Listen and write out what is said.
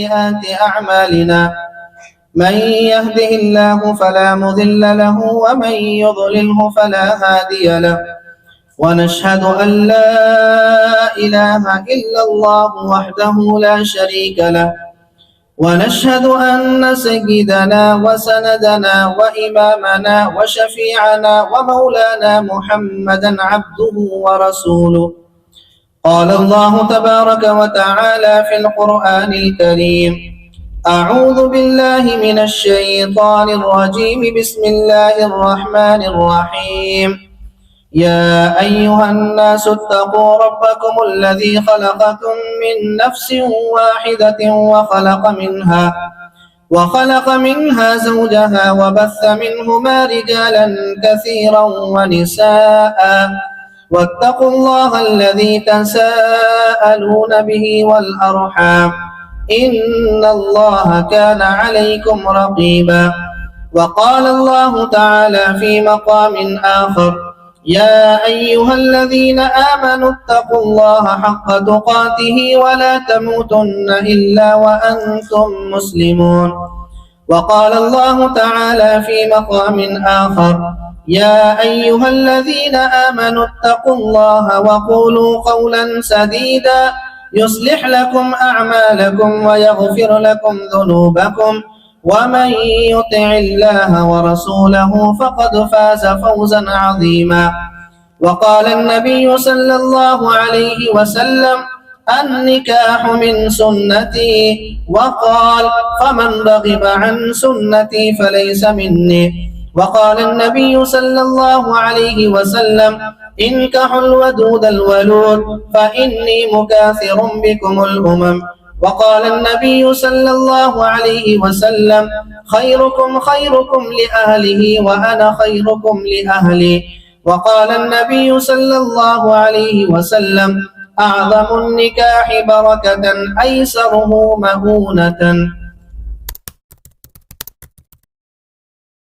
سيئات أعمالنا من يهده الله فلا مضل له ومن يضلله فلا هادي له ونشهد أن لا إله إلا الله وحده لا شريك له ونشهد أن سيدنا وسندنا وإمامنا وشفيعنا ومولانا محمدا عبده ورسوله. قال الله تبارك وتعالى في القرآن الكريم: أعوذ بالله من الشيطان الرجيم، بسم الله الرحمن الرحيم. يا أيها الناس اتقوا ربكم الذي خلقكم من نفس واحدة وخلق منها زوجها وبث منهما رجالا كثيرا ونساء واتقوا الله الذي تساءلون به والأرحام إن الله كان عليكم رقيبا. وقال الله تعالى في مقام آخر: يا أيها الذين آمنوا اتقوا الله حق تقاته ولا تموتن إلا وأنتم مسلمون. وقال الله تعالى في مقام آخر: يا أيها الذين آمنوا اتقوا الله وقولوا قولا سديدا يصلح لكم أعمالكم ويغفر لكم ذنوبكم ومن يطع الله ورسوله فقد فاز فوزا عظيما. وقال النبي صلى الله عليه وسلم: النكاح من سنتي، وقال: فمن رغب عن سنتي فليس مني. وقال النبي صلى الله عليه وسلم: انكحوا الودود الولود فإني مكاثر بكم الأمم. وقال النبي صلى الله عليه وسلم: خيركم خيركم لأهله وأنا خيركم لأهلي. وقال النبي صلى الله عليه وسلم: أعظم النكاح بركة أيسره مهونة.